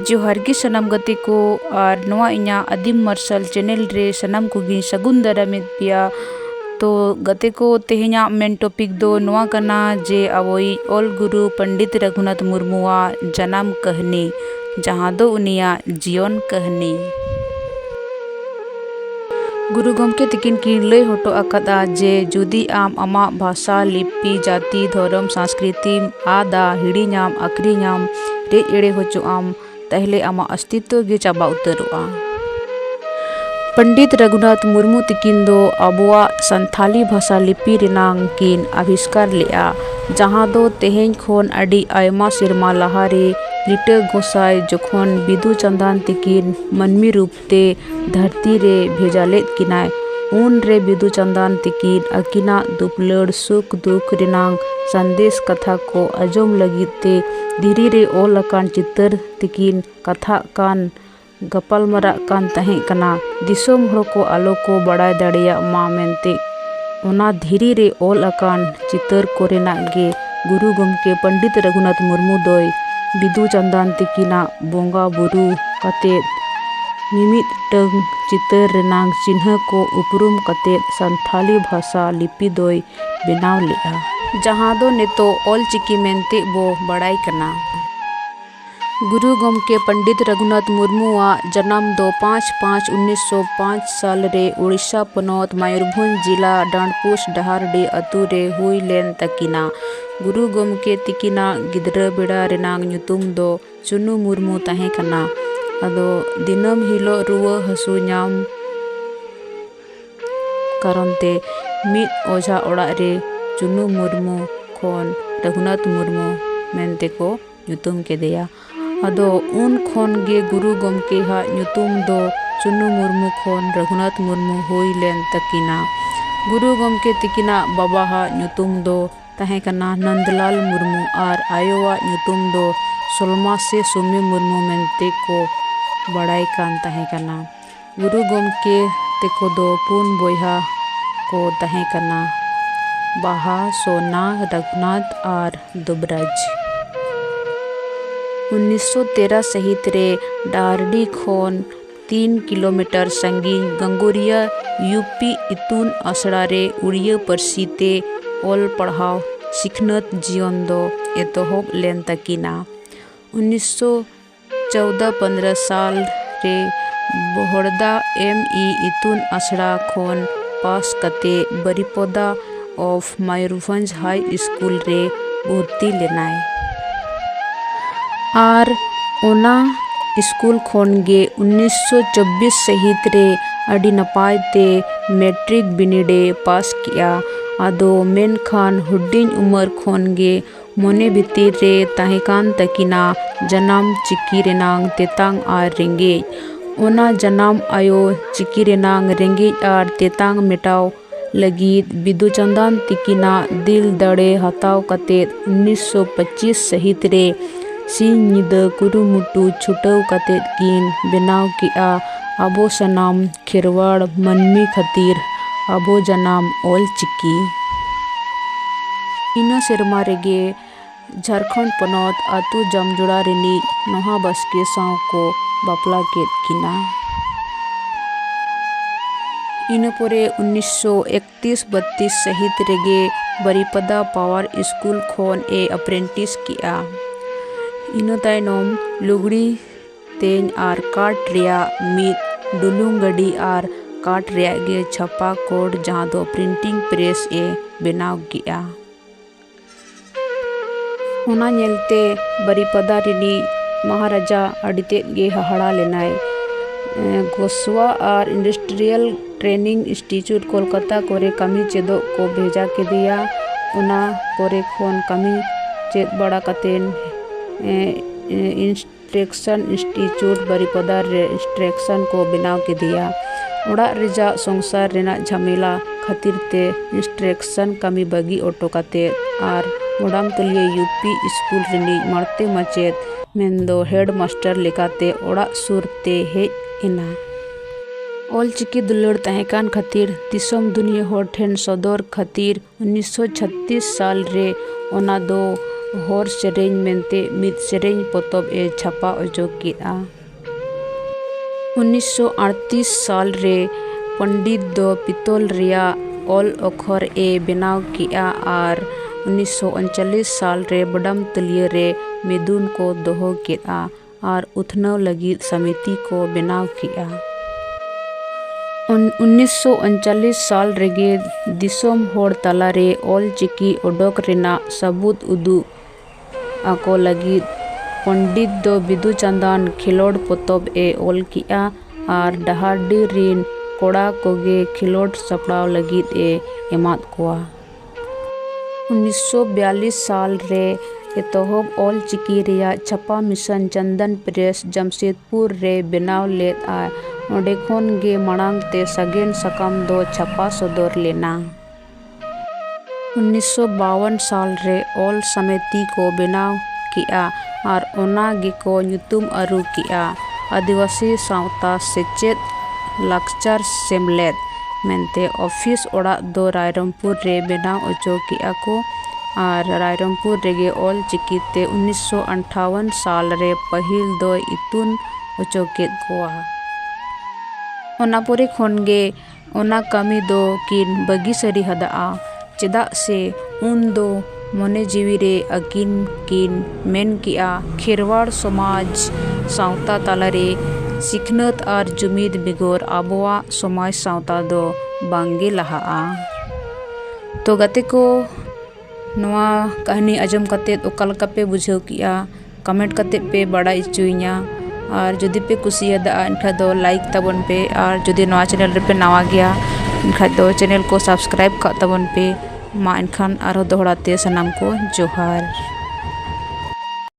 जोहार गे सनाम गते को और नवा इन्या आदिम मार्शल चैनल रे सनाम कोगी सगुन दारामेद पिया। तो गते को तेहेन्या मेन टॉपिक दो नवा कना जे आवई ऑल गुरु पंडित रघुनाथ मुर्मुआ जन्म कहनी जहाँ दो उनिया जीवन कहनी। गुरु गमके तकिन की लय हटो आकादा जे जुदी आम आमा भाषा लिपि जाति धर्म संस्कृति आदा हिड़ीनाम आक्रीनाम रे एड़े होचो आम ताहले आमा अस्तित्व गे चाबा उतरोआ। पंडित रघुनाथ मुर्मू तकिन दो आबुआ संथाली भाषा लिपि रेनांग किन आविष्कार लेआ जहाँ दो तेहें खोन आडी आयमा सिरमा लहारे लिटा गोसाई जखन बिदु चंदान तकिन मनमी रूपते धरती रे भेजालेद किनाय उन रे बिदु चंदान तकिन अकिना दुपलड़ सुख दुख रेनांग संदेश कथा को आजम लगिते धीरे रे ओल अकान चितर तकिन कथा कान गपाल मरा कान तहें कना दिसोम हर को आलो को बड़ाय दाड़िया मा मेनते ओना धीरे रे ओल अकान चितर कोरेना गे गुरु गमके पंडित रघुनाथ मुर्मू दोय बिदु चंदान तकिना बोंगा बुरु कते मिमिदटंग चितर रेनांग चिन्ह को उपरुम कते संथाली भाषा लिपि दोय बेनाव लेआ जहाँ दो नेतो ऑल चिकी मेनते बो बड़ाई कना। गुरु गमके पंडित रघुनाथ मुर्मुआ जन्म दो 5/5/1905 साल रे उड़ीसा पनौत मयूरभंज जिला डांडपुस डहारडी अतु रे हुई लेन तकिना। गुरु गमके तिकिना गिदरा बेड़ा रेनांग ᱧᱩᱛᱩᱢ दो चुनु मुर्मू तहें कना। अदो दिनम हिलो रुआ हसु नाम कारणते मिद ओझा ओड़ा रे चुनु मुर्मू खोन रघुनाथ मुर्मू मेनते को ᱧᱩᱛᱩᱢ केदेया। अदो उन खोन गे गुरु गमके हा ᱧᱩᱛᱩᱢ दो चुनु मुर्मू खोन रघुनाथ मुर्मू हुई लेन तकिना। गुरु गमके तिकिना बाबा हा ᱧᱩᱛᱩᱢ दो तहें कना नंदलाल मुर्मू और आयोवा ᱧᱩᱛᱩᱢ दो सोलमा से सुमी मुर्मू मेनते को बड़ाई कान तहें कना। गुरु गमके तेको दो पुन बोयहा को तहें कना बाहा सोना रघुनाथ और दुबराज। 1913 सहित रे डारडी खोन 3 किलोमीटर संगीन गंगोरिया यूपी इतुन आसड़ा रे उड़िया परसीते ओल पढ़ाव सिखनत जीवन दो एतोहब लेन तकिना। 1914-15 साल रे बोहड़दा ME इतुन आसड़ा खोन पास कते बरिपदा ऑफ मयूरभंज हाई स्कूल रे भर्ती लेनाय और ओना स्कूल खोन गे 1924 सहित रे अड़ी नपाय ते मैट्रिक बिनिडे पास किया। आदो मेन खान हुडिंग उमर खोन गे मोने भितिर रे ताहेकान तकिना जन्म चिकी रेनांग तेतांग और रेंगेज ओना जन्म आयो चिकी रेनांग रेंगेज और तेतांग मेटाव लगित बिदु चंदान तिकिना दिल दड़े हताव कते 1925 सहित रे सिंह निदा कुरुमुटु छुटाव कते किन बेनाव किया आबो सनाम खेरवाड़ मनमी खतीर आबो जनाम ऑल चिकी। इना सेरमा रेगे झारखंड पनौत आतु जामजुड़ा रेनी नोहा बसके साव को बापला केद किना। इन पोरे 1931-32 सहित रेगे बरिपदा पावर स्कूल खोन ए अप्रेंटिस किया। इन तायनोम लुगड़ी तेन और काट रिया मिद डुलुंग गड़ी और काट रिया गे छपा कोड जहाँ दो प्रिंटिंग प्रेस ए बेनाव किया। होना नेलते बरिपदा रेनी महाराजा अडिते गे हहाड़ा लेनाय गोस्वा और इंडस्ट्रियल ट्रेनिंग इंस्टीट्यूट कोलकाता कोरे कमी चेदो को भेजा के दिया। उना कोरे खोन कमी चेद बड़ा कतेन इंस्ट्रक्शन इंस्टीट्यूट बरिपदा रे इंस्ट्रक्शन को बनाव के दिया। उड़ा रेजा संसार रेना झमेला खातिर ते इंस्ट्रक्शन कमी बगी ऑटो कते और मोडाम तलिए यूपी स्कूल रेनी मरते मचेद मेंदो हेड मास्टर लेकाते ओड़ा सुरते हेज इना। ऑल चिकी दुलड़ तहेकान खातिर दिसोम दुनिया होर ठेन सदर खातिर 1936 साल रे ओना दो ᱦᱚᱨ ᱥᱮᱨᱮᱧ ᱢᱮᱱᱛᱮ ᱢᱤᱫ ᱥᱮᱨᱮᱧ ᱯᱚᱛᱚᱵ ᱮ ᱪᱷᱟᱯᱟ ᱚᱪᱚ ᱠᱮᱫᱼᱟ। 1938 साल रे पंडित दो पितल रिया ऑल अक्षर ए बनाव किया और 1939 साल रे बडम तलिया रे मिदुन को दोहो किया और उथनव लगी समिति को बनाव किया। 1939 साल रेगे दिसोम होड़ तलारे ऑल चिकी ओडोक रेना सबूत उदू आको लगी पंडित दो बिदु चंदान खिलोड पोतोब ए ऑल किया और डहाडी रिन कोड़ा कोगे खिलोड सपड़ाव लगी ए एमाद कोआ। 1942 साल रे एतोहब ऑल चिकी रिया छपा मिशन चंदन प्रेस जमशेदपुर रे बनाव लेद आ ओंडे खोन गे मांग ते सगेन सकम दो छपा सदर लेना। 1952 साल रे ऑल समिति को बनाव किया और ओना गे को ᱧᱩᱛᱩᱢ अरु किया आदिवासी सावता सेचेद लाक्चर सेमलेद मेनते ऑफिस ओड़ा दो रायरंगपुर रे बनाव ओचो किया को और रायरंगपुर रेगे ऑल चिकीते 1958 साल रे पहिल दो इतुन ओचो केद कोआ। ओना पोरे खोनगे ओना कमी दो किन बगी सरी हदा चेदा से उन दो मने जीवी रे अकिन किन मेन किया खेरवाड़ समाज सावता तालारे सिखनत और जुमीद बिगोर आबोआ समाज सावता दो बांगे लहा। तो गते को नवा कहानी आजम कते ओकालका पे बुझाव किया कमेंट कते पे बड़ा इचुइया और जदि पे कुसियादा इनखा दो लाइक तबन पे और जदि नवा चैनल रे पे नवा गया इनखा दो चैनल को सब्सक्राइब कर तबन पे मा इनखान आरो दोहराते सनाम को जोहार।